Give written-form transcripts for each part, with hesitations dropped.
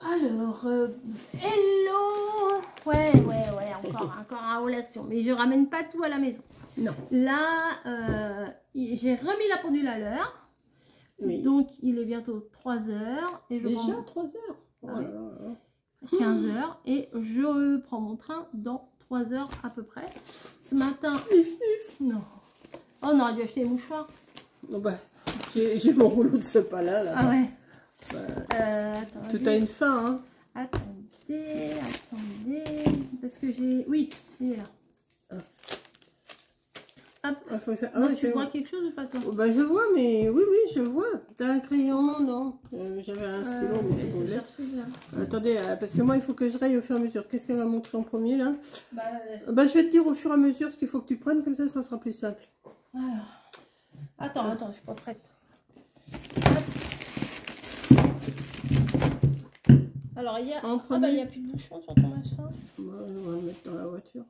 Alors, hello. Ouais, encore un haul action. Mais je ramène pas tout à la maison. Non. Là, j'ai remis la pendule à l'heure. Oui. Donc, il est bientôt 3 heures. Et je Déjà prends... 3 heures. Oh Ouais. là là. 15 heures. Et je prends mon train dans 3 heures à peu près. Ce matin... Sniff, sniff. Non. Oh, on aurait dû acheter les mouchoirs. Bon, bah, j'ai mon rouleau de ce pas-là. Là. Ah ouais. Tout a une fin, hein. Attendez. Parce que j'ai... Oui, il est là. Hop. Ah, faut ça... Non, ouais, tu vois bon. quelque chose ou pas toi? Oh, bah, je vois, mais oui, je vois. T'as un crayon, non? J'avais un stylo, mais c'est bon. Attendez, parce que moi, il faut que je raye au fur et à mesure. Qu'est-ce qu'elle va montrer en premier, là? Bah, je vais te dire au fur et à mesure ce qu'il faut que tu prennes, comme ça sera plus simple. Alors, attends, je suis pas prête. Alors, il y a... Ah bah, il n'y a plus de bouchon sur ton machin. Bah, on va le mettre dans la voiture.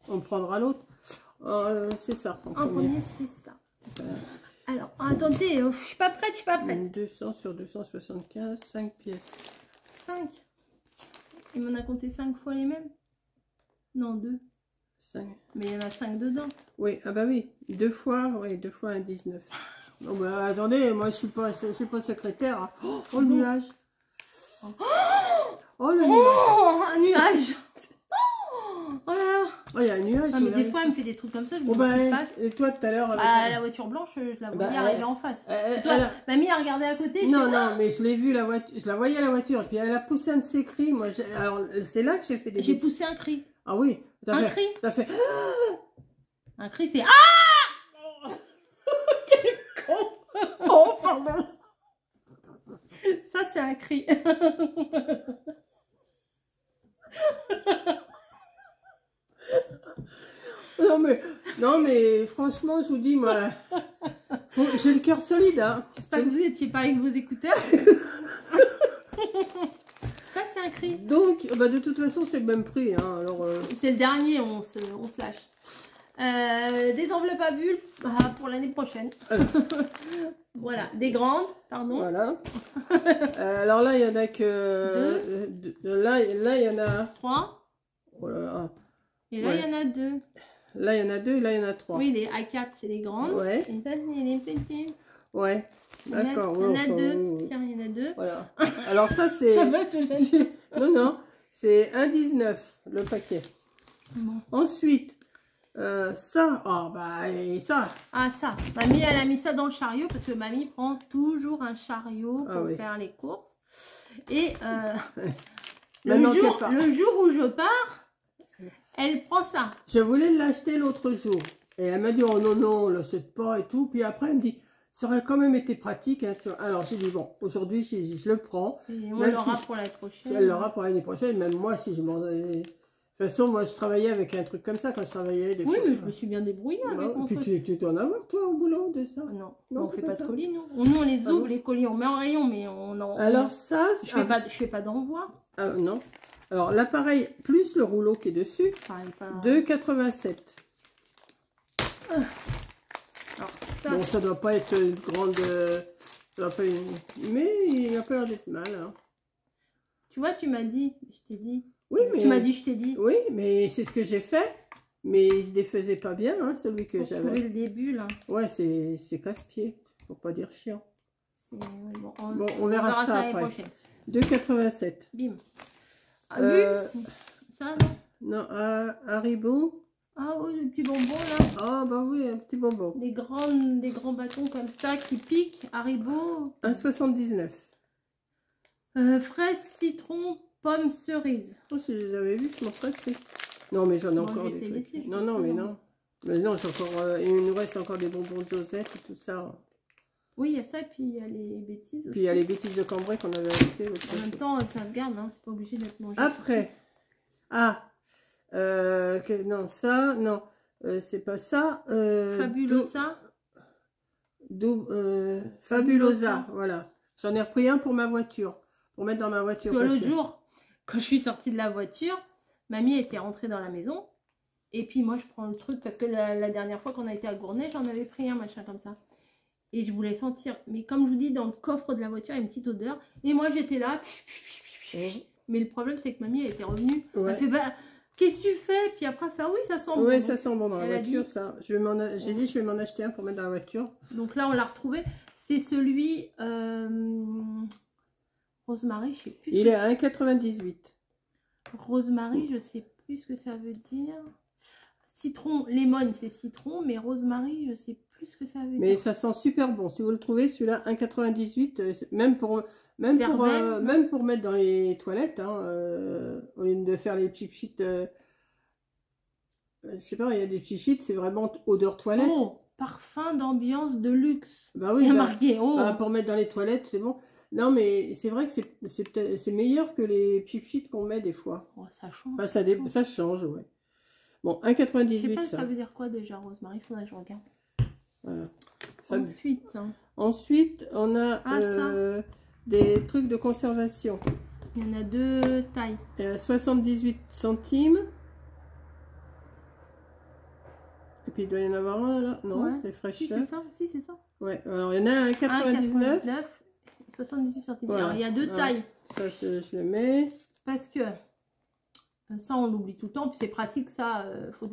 On prendra l'autre. C'est ça. En premier, c'est ça. Alors, attendez, je suis pas prête. 200 sur 275, 5 pièces. 5. Il m'en a compté 5 fois les mêmes? Non, 2. 5. Mais il y en a 5 dedans. Oui, ah bah oui. 2 fois un 19. Bon bah attendez, moi je suis pas secrétaire. Hein. Oh, le nuage. Oh le nuage. Oh, un nuage. Oh là là. Oh, il y a un nuage. Ah, mais des fois, elle me fait des trucs comme ça. Je me dis bah, ce qui se passe. et toi tout à l'heure avec La voiture blanche, je la voyais bah, arriver en face. Toi, mamie a regardé à côté. Non, mais je l'ai vue la voiture, je la voyais à la voiture, et puis elle a poussé un de ses cris. Moi, alors c'est là que j'ai fait des. J'ai poussé un cri. Ah oui. Un cri. T'as fait. Un cri, c'est ah. Quel con. Oh pardon. Ça c'est un cri. Non mais franchement je vous dis moi j'ai le cœur solide hein. J'espère que vous n'étiez pas avec vos écouteurs. Ça c'est un cri. Donc bah, de toute façon c'est le même prix hein, alors c'est le dernier, on se lâche. Des enveloppes à bulles pour l'année prochaine. Voilà, des grandes, pardon. Voilà. Alors là il y en a que là il y en a 3. Oh là là. Et là il y en a 2. Là il y en a 2 et là il y en a 3. Oui, les A4 c'est les grandes. Ouais. Et ça c'est les petites. Ouais. D'accord. Il y en a 2. Tiens, il y en a 2. Voilà. Alors ça c'est. Ça va, je gêne. Non, c'est 1,19 le paquet. Bon. Ensuite, ça, oh bah et ça. Ah ça, mamie elle a mis ça dans le chariot parce que mamie prend toujours un chariot pour faire les courses. Et le jour où je pars, elle prend ça. Je voulais l'acheter l'autre jour. Et elle m'a dit, oh non, on l'achète pas et tout. Puis après, elle me dit, ça aurait quand même été pratique. Hein. Alors j'ai dit, bon, aujourd'hui, je le prends. Et on l'aura pour l'année prochaine. Elle l'aura pour l'année prochaine. Même moi, si je m'en... De toute façon, moi, je travaillais avec un truc comme ça quand je travaillais. Oui, mais je me suis bien débrouillée avec mon truc. Puis tu dois en avoir, toi, au boulot, de ça? Non, on fait pas de colis, non. Nous, on les ouvre, les colis, on met en rayon, mais on en... Alors ça... Je fais pas d'envoi. Non. Alors, l'appareil, plus le rouleau qui est dessus, 2,87. Alors, ça... Bon, ça doit pas être une grande... Mais il a pas l'air d'être mal. Hein. Tu vois, tu m'as dit, je t'ai dit... Oui, mais... Tu m'as dit, je t'ai dit. Oui, mais c'est ce que j'ai fait. Mais il se défaisait pas bien, hein, celui que j'avais. Pour trouver le début, là. Ouais, c'est casse-pied. Faut pas dire chiant. Bon, on verra ça après. 2,87. Bim. Vu ça, non? Non, Haribo. Ah oui, le petit bonbon, là. Ah bah oui, un petit bonbon. Des grands bâtons comme ça qui piquent. Haribo. 1,79. Fraises, citron, pommes, cerises. Oh, si je les avais vus, je m'en serais pris. Non, mais j'en ai encore des trucs. Non, mais non. Mais non, j'ai encore... il nous reste encore des bonbons de Josette et tout ça. Oui, il y a ça, et puis il y a les bêtises aussi. Puis il y a les bêtises de Cambrai qu'on avait achetées. En même temps, ça se garde, hein, c'est pas obligé d'être mangé. Après, non, ça, non, c'est pas ça. Fabulosa. Fabulosa, voilà. J'en ai repris un pour ma voiture, pour mettre dans ma voiture. Parce que l'autre jour, quand je suis sortie de la voiture, mamie était rentrée dans la maison. Et puis moi, je prends le truc, parce que la dernière fois qu'on a été à Gournay, j'en avais pris un, machin comme ça. Et je voulais sentir, mais comme je vous dis, dans le coffre de la voiture, il y a une petite odeur. Et moi, j'étais là, Mais le problème, c'est que mamie, elle était revenue. Ouais. Elle fait, bah, qu'est-ce que tu fais? Puis après, elle fait, ah oui, ça sent bon. Oui, ça sent bon dans la voiture, dit, ça. J'ai dit, je vais m'en acheter un pour mettre dans la voiture. Donc là, on l'a retrouvé. C'est celui... Rosemary, je sais plus. Il est à 1,98. Rosemary, je sais plus ce que ça veut dire. Citron, lemon, c'est citron, mais rosemary, je sais plus ce que ça veut dire. Mais ça sent super bon. Si vous le trouvez, celui-là, 1,98, même pour mettre dans les toilettes, hein, au lieu de faire les petits sheets. Je sais pas, il y a des petits sheets, c'est vraiment odeur toilette. Oh, parfum d'ambiance de luxe. Bah oui, il y a marqué. Oh. Bah, pour mettre dans les toilettes, c'est bon. Non, mais c'est vrai que c'est meilleur que les cheap sheets qu'on met des fois. Oh, ça change. Bah, ça change, ouais. Bon, 1,98. Je sais pas, ça veut dire quoi déjà, Rosemary? Il faudrait que je regarde. Voilà. Ensuite, on a des trucs de conservation. Il y en a deux tailles. Il y a 78 centimes. Et puis il doit y en avoir un là. Non, ouais. C'est fraîche. Si, c'est ça. Si, c'est ça. Ouais, alors il y en a un 99. 78 centimes. Voilà. Alors il y a deux tailles. Ça, je le mets. Parce que ça, on l'oublie tout le temps. Puis c'est pratique, ça.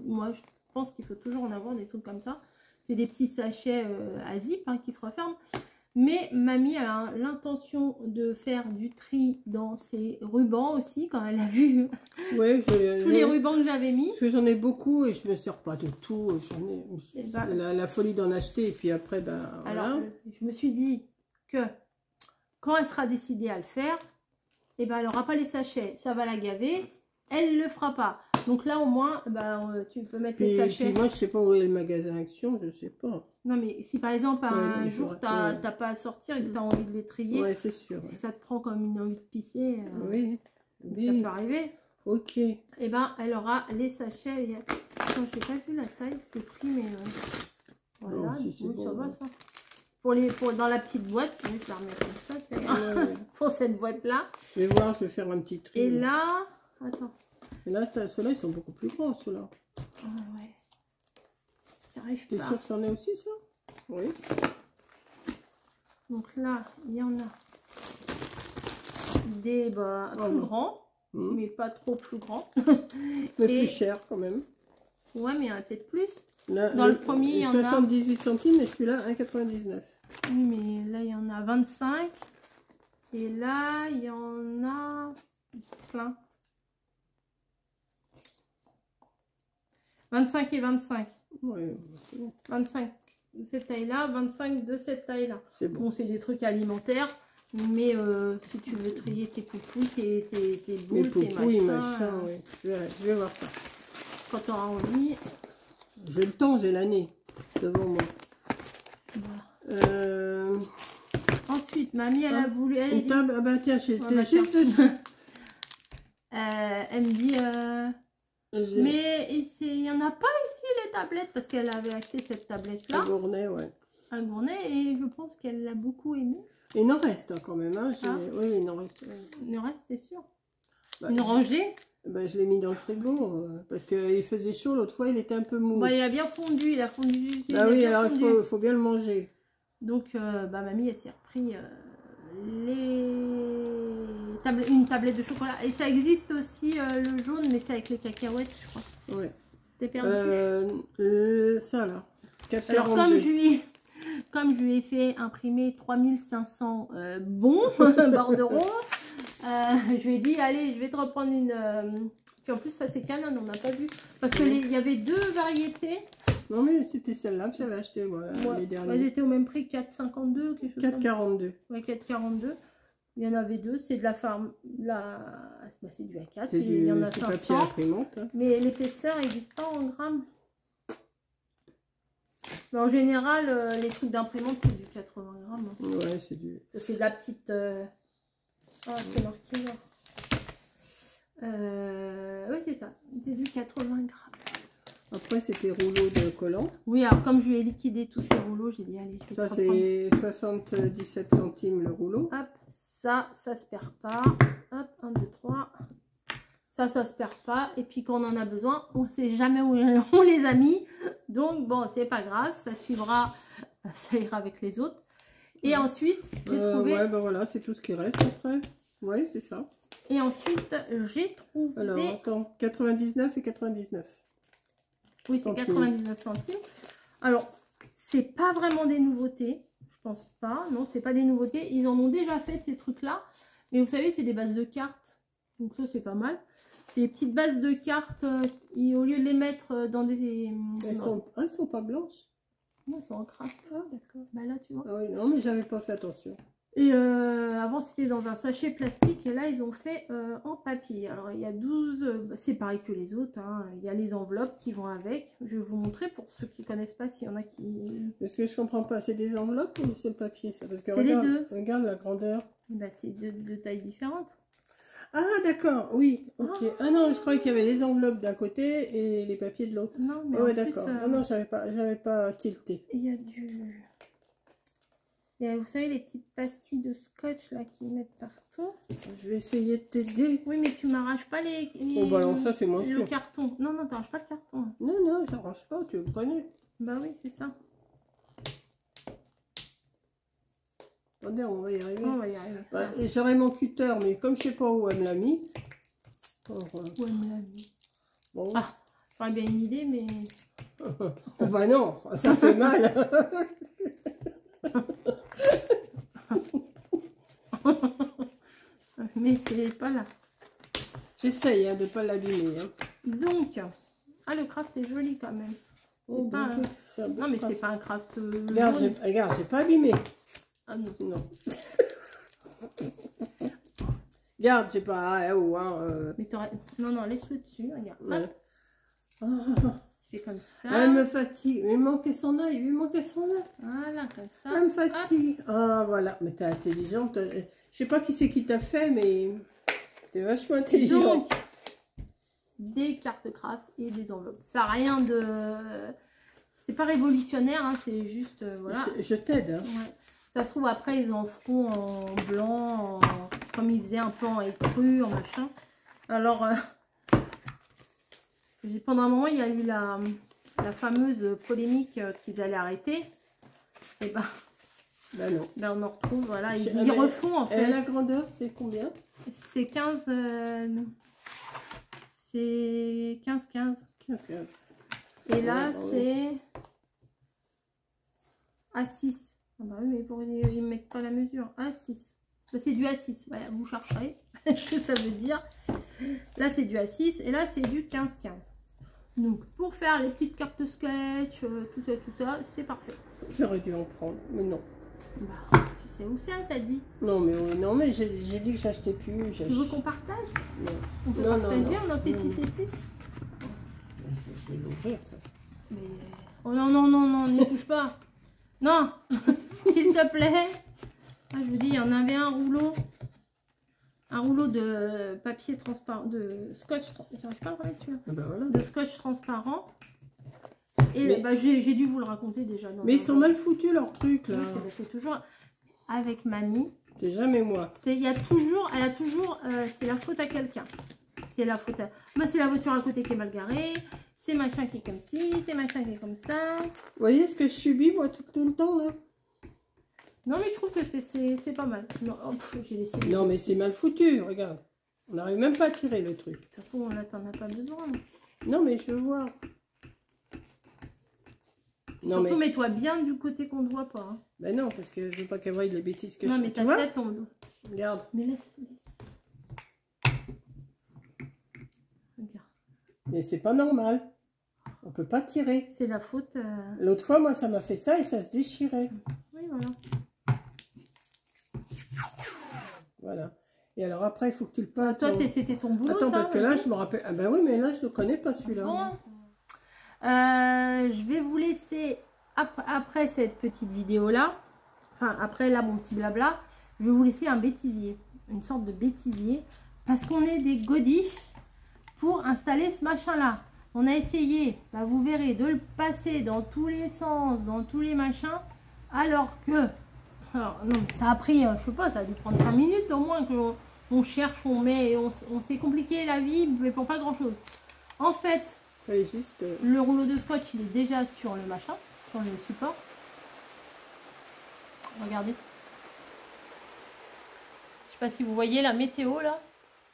Moi, je pense qu'il faut toujours en avoir des trucs comme ça. C'est des petits sachets à zip hein, qui se referment. Mais mamie a l'intention de faire du tri dans ses rubans aussi, quand elle a vu ouais, tous les rubans que j'avais mis. Parce que j'en ai beaucoup et je me sers pas de tout. J'en ai la folie d'en acheter et puis après, ben voilà. Alors, je me suis dit que quand elle sera décidée à le faire, et ben, elle n'aura pas les sachets, ça va la gaver, elle le fera pas. Donc là, au moins, ben, tu peux mettre les sachets. Puis moi, je sais pas où est le magasin Action, je sais pas. Non, mais si par exemple, un jour, tu n'as pas à sortir et que tu as envie de les trier, ouais, c'est sûr. Ouais. Ça te prend comme une envie de pisser. Oui. Ça peut arriver. Ok. Et ben, elle aura les sachets. Attends, je n'ai pas vu la taille, j'ai pris, mais voilà, non, si oui, bon, ça va ça. Dans la petite boîte, je vais la remettre comme ça, pour cette boîte-là. Je vais voir, je vais faire un petit tri. Et là, attends. Et là, ceux-là, ils sont beaucoup plus grands, ceux-là. Ah ouais. Sérieux, je peux pas. T'es sûr que c'en est aussi, ça? Oui. Donc là, il y en a des plus grands, mais pas trop plus grands. Mais plus cher quand même. Ouais, mais il y en a peut-être plus. Là, dans le premier, il y en a 78 centimes et celui-là, 1,99. Oui, mais là, il y en a 25. Et là, il y en a plein. 25 et 25. Ouais, 25 de cette taille-là, 25 de cette taille-là. C'est bon. Bon, c'est des trucs alimentaires. Mais si tu veux trier tes poupouilles, tes boules, tes machins, oui. Je vais voir ça. Quand tu auras envie. J'ai le temps, j'ai l'année devant moi. Voilà. Ensuite, mamie, elle a voulu... Elle table, ah bah tiens, j'étais juste dessus. Elle me dit... mais il n'y en a pas ici les tablettes, parce qu'elle avait acheté cette tablette-là. Un gournet, ouais. Un gournet, et je pense qu'elle l'a beaucoup aimé. Il en reste hein, quand même. Hein. Oui, il en reste. Il en reste, t'es sûr? Bah, une rangée? Bah, je l'ai mis dans le frigo, parce qu'il faisait chaud, l'autre fois il était un peu mou. Bah, il a bien fondu, il a fondu. Bah oui, alors il faut bien le manger. Donc, mamie, elle s'est repris une tablette de chocolat. Et ça existe aussi le jaune, mais c'est avec les cacahuètes, je crois. Ouais. T'es perdu? Ça là. 4,42. Alors, comme je lui ai fait imprimer 3500 bons bordereaux, je lui ai dit, allez, je vais te reprendre une... Puis en plus, ça c'est Canon, on n'a pas vu. Parce qu'il y avait deux variétés. Non, mais c'était celle-là que j'avais acheté, moi, les dernières. Elles étaient au même prix, 4,52, quelque chose. 4,42. Ouais, 4,42. Il y en avait deux, c'est de la farm... c'est du A4, il y en a 500. Papier imprimante. Hein. Mais l'épaisseur, ils disent pas en grammes. Mais en général, les trucs d'imprimante, c'est du 80 grammes. Hein. Ouais, c'est du... C'est de la petite... Ah, c'est marqué là. Oui, c'est ça. C'est du 80 grammes. Après, c'était rouleau de collant. Oui, alors comme je lui ai liquidé tous ces rouleaux, j'ai dit, allez, je vais ça, c'est 77 centimes le rouleau. Hop, ça se perd pas. Hop, 1, 2, 3. Ça se perd pas. Et puis quand on en a besoin, on sait jamais où on les a mis. Donc bon, c'est pas grave, ça suivra, ça ira avec les autres. Et ensuite, j'ai trouvé... Ouais, ben voilà, c'est tout ce qui reste après. Ouais, c'est ça. Et ensuite, j'ai trouvé... Alors, attends, 99 et 99. Oui, c'est 99 centimes. Alors, c'est pas vraiment des nouveautés. Je pense pas. Non, c'est pas des nouveautés. Ils en ont déjà fait ces trucs-là. Mais vous savez, c'est des bases de cartes. Donc ça, c'est pas mal. C'est des petites bases de cartes. Au lieu de les mettre dans des... Elles sont pas blanches. Non, elles sont en craft. Ah, d'accord. Bah là, tu vois. Ah oui, non, mais j'avais pas fait attention. Et avant, c'était dans un sachet plastique. Et là, ils ont fait en papier. Alors, il y a 12... c'est pareil que les autres. Hein. Il y a les enveloppes qui vont avec. Je vais vous montrer pour ceux qui connaissent pas, s'il y en a qui... Parce que je comprends pas. C'est des enveloppes ou c'est le papier, ça? Parce que c'est les deux. Regarde la grandeur. Bah, c'est deux tailles différentes. Ah, d'accord, oui, ok. Ah non, je croyais qu'il y avait les enveloppes d'un côté et les papiers de l'autre. Non, mais ouais, d'accord. Non, j'avais pas tilté. Il y a du... Il y a, vous savez, les petites pastilles de scotch là qu'ils mettent partout. Je vais essayer de t'aider. Oui, mais tu m'arraches pas les... Oh, bah non, ça c'est moins sûr. Le carton. Non, non, t'arraches pas le carton. Non, non, j'arrache pas, tu me connais. Bah oui, c'est ça. Attendez, on va y arriver. On va y arriver. Bah, j'aurais mon cutter, mais comme je sais pas où elle me l'a mis. Où elle me l'a mis. Bon. Ah, j'aurais bien une idée, mais... Oh bah non, ça fait mal. Mais c'est pas là. J'essaye de ne pas l'abîmer. Hein. Donc, ah, le craft est joli quand même. Oh, pas bah, un... Non, mais c'est pas un craft. Regarde, j'ai pas abîmé. Ah non. Non. Regarde, j'ai pas. Oh, Mais non, non, laisse-le dessus. Regarde. Ouais. Tu fais comme ça. Elle me fatigue. Il manquait son œil. Il manquait son œil. Voilà, comme ça. Elle me fatigue. Ah, voilà. Mais t'es intelligente. Je sais pas qui c'est qui t'a fait, mais t'es vachement intelligente. Donc, des cartes craft et des enveloppes. Ça n'a rien de... C'est pas révolutionnaire, hein, c'est juste... voilà. Je t'aide. Hein. Ouais. Ça se trouve, après, ils en feront en blanc, comme ils faisaient un peu en écru, en machin. Alors, pendant un moment, il y a eu la fameuse polémique qu'ils allaient arrêter. Et ben, non. Ben on en retrouve, voilà. Ils refont, en fait. Et la grandeur, c'est combien? C'est 15... c'est 15-15. 15-15. Et là, c'est A6. Ah bah oui, mais pour ils ne mettent pas la mesure. A6. Bah, c'est du A6. Voilà, vous chercherez ce que ça veut dire. Là, c'est du A6. Et là, c'est du 15-15. Donc, pour faire les petites cartes sketch, tout ça, c'est parfait. J'aurais dû en prendre, mais non. Bah, tu sais où c'est, t'as dit? Non, mais j'ai dit que j'achetais plus. Tu veux qu'on partage? Non. On peut partager, on en fait 6 et 6. Je vais l'ouvrir, ça. Mais... Oh non, non, non, non, n'y touche pas. Non, s'il te plaît. Ah, je vous dis, il y en avait un rouleau de papier transparent, de scotch. J'arrive pas à le remettre celui-là. Ah bah voilà. De scotch transparent. Et bah, j'ai dû vous le raconter déjà. Mais ils sont mal foutus leurs trucs là. Oui, c'est toujours avec mamie. C'est jamais moi. Elle a toujours, c'est la faute à quelqu'un. C'est la faute à... Moi, c'est la voiture à côté qui est mal garée. C'est machin qui est comme ci, c'est machin qui est comme ça. Vous voyez ce que je subis moi tout le temps là? Non mais je trouve que c'est pas mal. Non, j'ai laissé. Non mais c'est mal foutu, regarde. On n'arrive même pas à tirer le truc. De toute façon, là t'en as pas besoin. Non mais je veux voir. Non, surtout mais... mets-toi bien du côté qu'on ne voit pas. Hein. Ben non, parce que je veux pas qu'elle voie les bêtises que non, je fais. Non mais ta tête tombe. Regarde. Mais laisse. Regarde. Mais c'est pas normal. On peut pas tirer. C'est la faute. L'autre fois, moi, ça m'a fait ça et ça se déchirait. Oui, voilà. Voilà. Et alors après, il faut que tu le passes. Toi, c'était ton boulot. Attends, ça, parce que là, je me rappelle. Ah ben oui, mais là, je le connais pas celui-là. Bon. Je vais vous laisser après cette petite vidéo là. Enfin, après là, mon petit blabla. Je vais vous laisser un bêtisier. Une sorte de bêtisier. Parce qu'on est des godiches pour installer ce machin là. On a essayé, bah vous verrez, de le passer dans tous les sens, dans tous les machins, alors que, alors, non, ça a pris, je sais pas, ça a dû prendre 5 minutes au moins qu'on cherche, on met, on s'est compliqué la vie, mais pour pas grand chose. En fait, juste, le rouleau de scotch, il est déjà sur le machin, sur le support. Regardez. Je sais pas si vous voyez la météo là.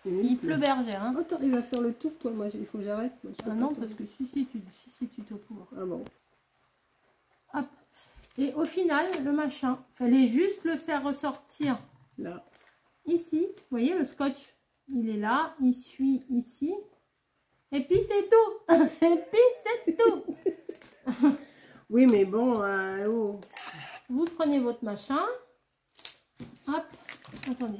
Il pleut bergère. Hein. Attends, il va faire le tour, toi. Moi, il faut que j'arrête. Ah non, parce que si tu te pouvoir. Ah bon. Hop. Et au final, le machin, fallait juste le faire ressortir. Là. Ici, vous voyez, le scotch, il est là, il suit ici. Et puis c'est tout. Et puis c'est tout. Oui, mais bon, oh. Vous prenez votre machin. Hop. Attendez.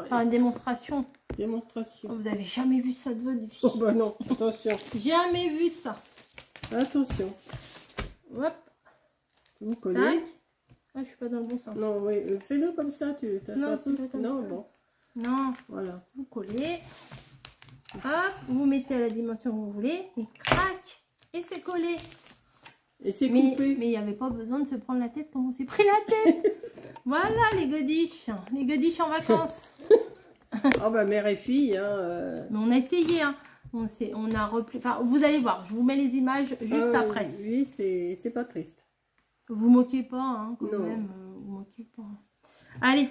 Faire une démonstration. Démonstration. Vous avez jamais vu ça de votre vie. Oh bah non, attention. Jamais vu ça. Attention. Hop. Vous collez. Tac. Ah, je suis pas dans le bon sens. Non, oui, fais-le comme ça. Tu as Non, ça c'est pas comme non, ça. bon. Non. Voilà. Vous collez. Hop. Vous mettez à la dimension que vous voulez. Et crac. Et c'est collé. Et c'est coupé. Mais il n'y avait pas besoin de se prendre la tête comme on s'est pris la tête. Voilà les godiches. Les godiches en vacances. Oh bah mère et fille. Hein, Mais on a essayé. Hein. On a repris. Enfin, vous allez voir. Je vous mets les images juste après. Oui, c'est pas triste. Vous moquez pas. Hein, quand non. même. Vous moquez pas. Allez.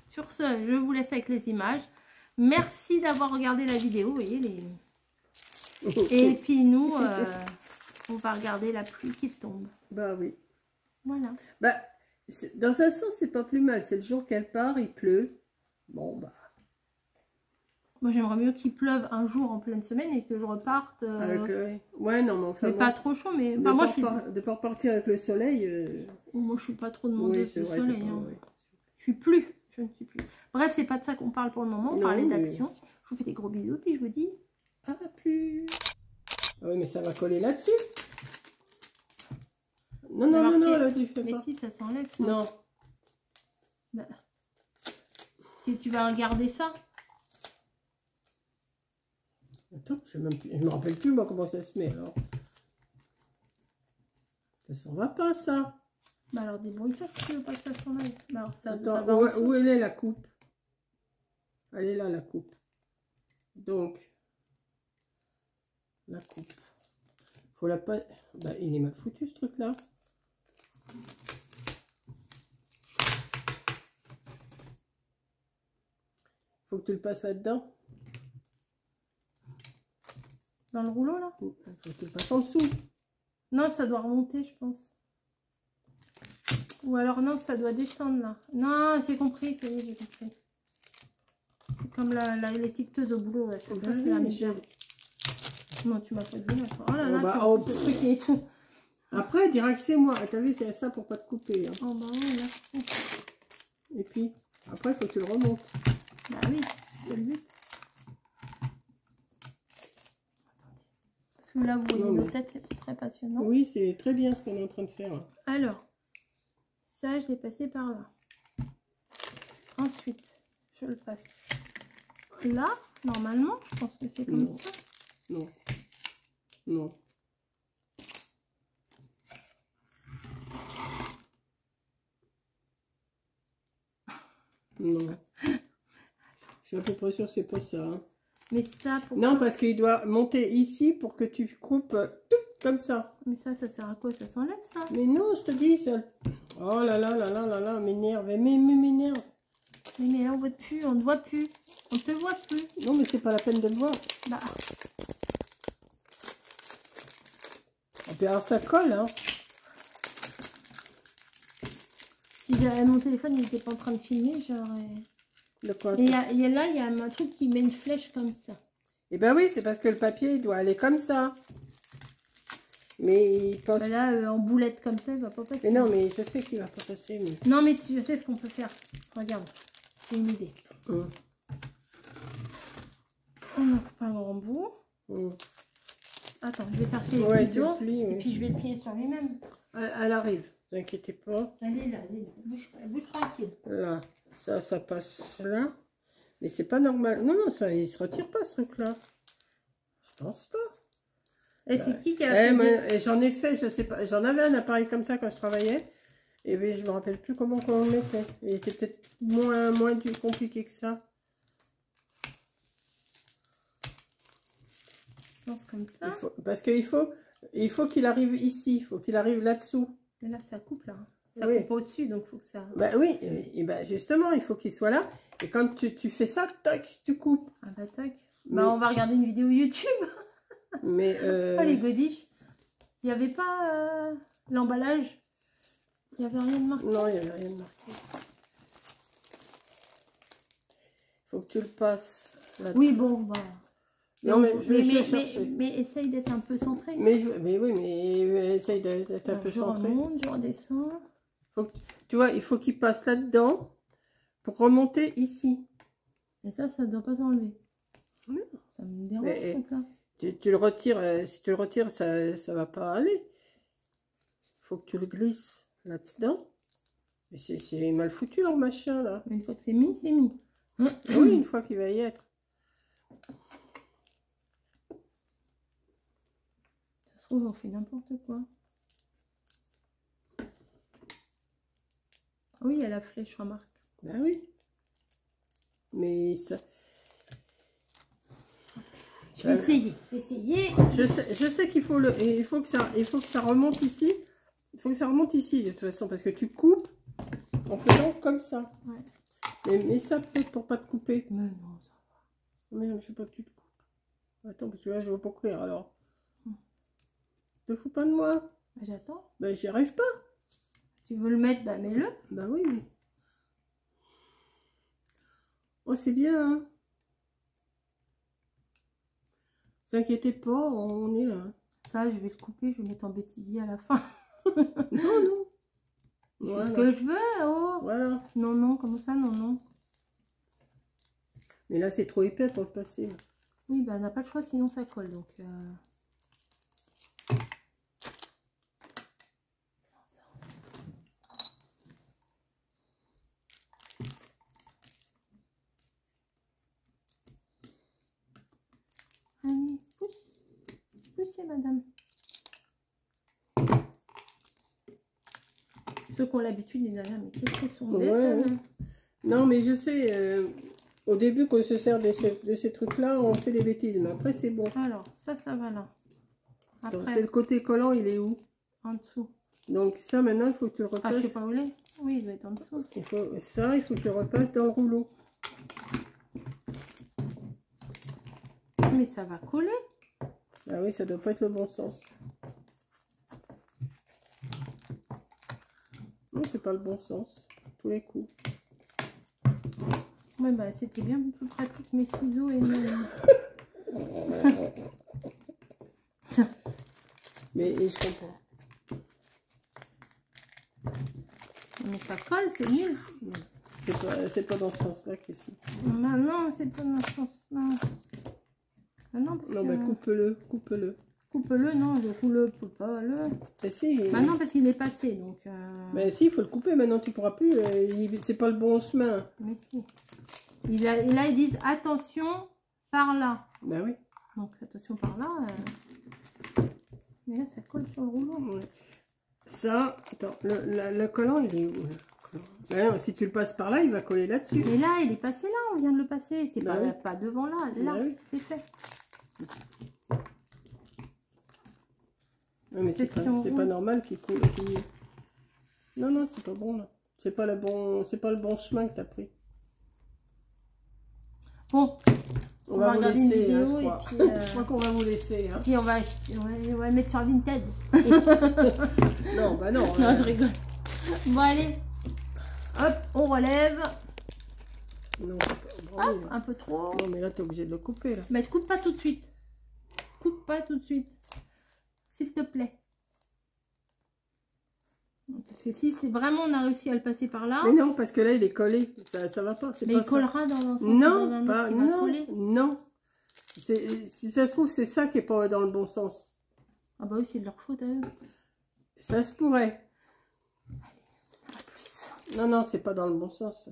Sur ce, je vous laisse avec les images. Merci d'avoir regardé la vidéo. Vous voyez les... Et puis nous... on va regarder la pluie qui tombe. Bah oui. Voilà. Bah, dans un sens, c'est pas plus mal. C'est le jour qu'elle part, il pleut. Bon, bah. Moi, j'aimerais mieux qu'il pleuve un jour en pleine semaine et que je reparte. Ouais, non, mais enfin. Mais bon, pas trop chaud, mais. De Enfin, moi, de pas repartir avec le soleil. Moi, je suis pas trop demandeuse de vrai, soleil. Hein. Je suis plus. Je ne suis plus. Bref, c'est pas de ça qu'on parle pour le moment. On parlait d'action. Je vous fais des gros bisous, puis je vous dis à plus. Ah oui, mais ça va coller là-dessus. Non, non, non, non, tu fais pas. Mais si, ça s'enlève, ça. Non. Bah. Et tu vas garder ça? Attends, je me rappelle plus, moi, comment ça se met, alors. Ça s'en va pas, ça. Bah alors, débrouille-toi si tu veux pas que ça s'enlève. Alors, ça, attends, ça va où elle est, la coupe? Elle est là, la coupe. Donc, la coupe. Faut la pas... Bah, il est mal foutu, ce truc-là. Faut que tu le passes là-dedans. Dans le rouleau, là? Faut que tu le passes en dessous. Non, ça doit remonter, je pense. Ou alors, non, ça doit descendre, là. Non, j'ai compris, ça y est, j'ai compris. C'est comme l'étiqueteuse au boulot, là. Ça, c'est la misère. Non, tu m'as pas dit, là. Oh là là, bah, ce truc et tout. Après, direct, c'est moi. T'as vu, c'est ça pour pas te couper. Hein. Oh, bah oui, merci. Et puis, après, il faut que tu le remontes. Bah oui, c'est le but. Parce que là, vous voyez nos têtes, c'est très passionnant. Oui, c'est très bien ce qu'on est en train de faire. Alors, ça, je l'ai passé par là. Ensuite, je le passe là, normalement. Je pense que c'est comme ça. Non. Non. Non. Je suis à peu près sûre que c'est pas ça. Hein. Mais ça, pour non, parce qu'il doit monter ici pour que tu coupes tout comme ça. Mais ça sert à quoi? Ça s'enlève, ça? Mais non, je te dis, ça... Oh là là là là là là, m'énerve. Mais m'énerve. Mais là, on voit plus, on ne voit plus. On te voit plus. Non, mais c'est pas la peine de le voir. Bah. Et puis alors, ça colle, hein. Si j'avais mon téléphone, il n'était pas en train de filmer, j'aurais... De quoi? Et là, il y a un truc qui met une flèche comme ça. Eh ben oui, c'est parce que le papier, il doit aller comme ça. Mais il passe... Bah là, en boulette comme ça, il va pas passer. Mais non, mais je sais qu'il va pas passer. Mais... Non, mais je sais ce qu'on peut faire. Regarde, j'ai une idée. On en coupe un grand bout. Attends, je vais chercher les ciseaux. Et puis je vais le plier sur lui-même. Elle arrive, ne vous inquiétez pas. Elle est là, bouge tranquille. Là, ça passe là. Mais c'est pas normal. Non, non, ça, il se retire pas ce truc-là. Je pense pas. Et c'est qui a fait j'en ai fait, je sais pas. J'en avais un appareil comme ça quand je travaillais. Et bien, je me rappelle plus comment on le mettait. Il était peut-être moins compliqué que ça. Je pense comme ça. Parce qu'il faut qu'il arrive ici. Il faut qu'il arrive là-dessous. Et là, ça coupe là. Ça coupe au-dessus, donc il faut que ça... Bah oui, et bah justement, il faut qu'il soit là. Et quand tu fais ça, tac, tu coupes. Ah bah tac. Mais... Bah on va regarder une vidéo YouTube. Mais oh les godiches. Il n'y avait pas l'emballage. Il n'y avait rien de marqué. Non, il n'y avait rien de marqué. Faut que tu le passes là. Oui, bon, bah... Non, mais je vais chercher. Mais essaye d'être un peu centré. Mais oui, mais essaye d'être un peu centré. Je remonte, je redescends. Tu vois, il faut qu'il passe là-dedans pour remonter ici. Et ça ne doit pas s'enlever. Ça me dérange, ça. Tu le retires, si tu le retires, ça ne va pas aller. Il faut que tu le glisses là-dedans. C'est mal foutu leur machin là. Mais une fois que c'est mis, c'est mis. Oui, une fois qu'il va y être. Ça se trouve, on fait n'importe quoi. Oui, il y a la flèche, remarque. Ben oui. Mais ça... Je vais essayer. Je sais qu'il faut il faut que ça remonte ici. Il faut que ça remonte ici de toute façon parce que tu coupes en faisant comme ça. Ouais. Mais ça peut-être pour pas te couper. Mais non, ça va. Mais je sais pas que tu te coupes. Attends parce que là je veux pas courir alors. Te fous pas de moi. Bah, j'attends. Bah j'y arrive pas. Tu veux le mettre, bah mets-le. Bah oui mais. Oh c'est bien hein. Ne vous inquiétez pas, on est là. Ça, je vais le couper, je vais mettre en bêtisier à la fin. Non, non. Voilà. C'est ce que je veux, oh. Voilà. Non, non, comme ça, non, non. Mais là, c'est trop épais pour le passer. Oui, bah, on n'a pas le choix, sinon ça colle, donc... Allez, pousse. Poussez, madame. Ceux qui ont l'habitude, ils disent, mais qu'est-ce qu'ils sont bêtes, ouais. Non, mais je sais, au début, quand on se sert de ces trucs-là, on fait des bêtises. Mais après, c'est bon. Alors, ça va là. C'est le côté collant, il est où? En dessous. Donc ça, maintenant, il faut que tu le repasses. Ah, je sais pas où il est. Oui, il doit être en dessous. Il faut que tu le repasses dans le rouleau. Mais ça va coller. Ah oui, ça doit pas être le bon sens. Non, c'est pas le bon sens. Tous les coups. Ouais, bah c'était bien plus pratique mes ciseaux et mes... Mais je comprends. Mais ça colle, c'est nul. C'est pas dans ce sens-là, Christine. Bah non, c'est pas dans ce sens-là. Ah non, parce non, que... bah coupe-le, coupe-le. Coupe-le, non, je coupe pas le. Bah si. Bah non, parce qu'il est passé, donc... Bah si, il faut le couper, maintenant tu pourras plus, c'est pas le bon chemin. Mais si. Et là, ils disent attention par là. Bah oui. Donc attention par là. Mais là, ça colle sur le rouleau. Ouais. Ça, attends, le collant, il est où? Bah non, si tu le passes par là, il va coller là-dessus. Mais là, il est passé là, on vient de le passer. C'est bah pas devant là, là, bah oui. c'est fait. Non, mais c'est pas normal qu'il coule. Non, non, c'est pas bon là. C'est pas le bon chemin que tu as pris. Bon, on va vous laisser, vidéo, hein, je crois. Puis, je crois qu'on va vous laisser. Hein. Puis on va le mettre sur Vinted. Non, bah non. Non, je rigole. Bon, allez. Hop, on relève. Non, hop, un peu trop. Non, mais là, tu es obligé de le couper. Là. Mais coupe pas tout de suite. Coupe pas tout de suite. S'il te plaît. Parce que si c'est vraiment on a réussi à le passer par là. Mais non, parce que là il est collé. Ça va pas. Mais pas il collera dans un sens. Non, dans un pas, non. Si ça se trouve, c'est ça qui est pas dans le bon sens. Ah bah oui, c'est de leur faute à eux. Ça se pourrait. Allez, à plus. Non, non, c'est pas dans le bon sens.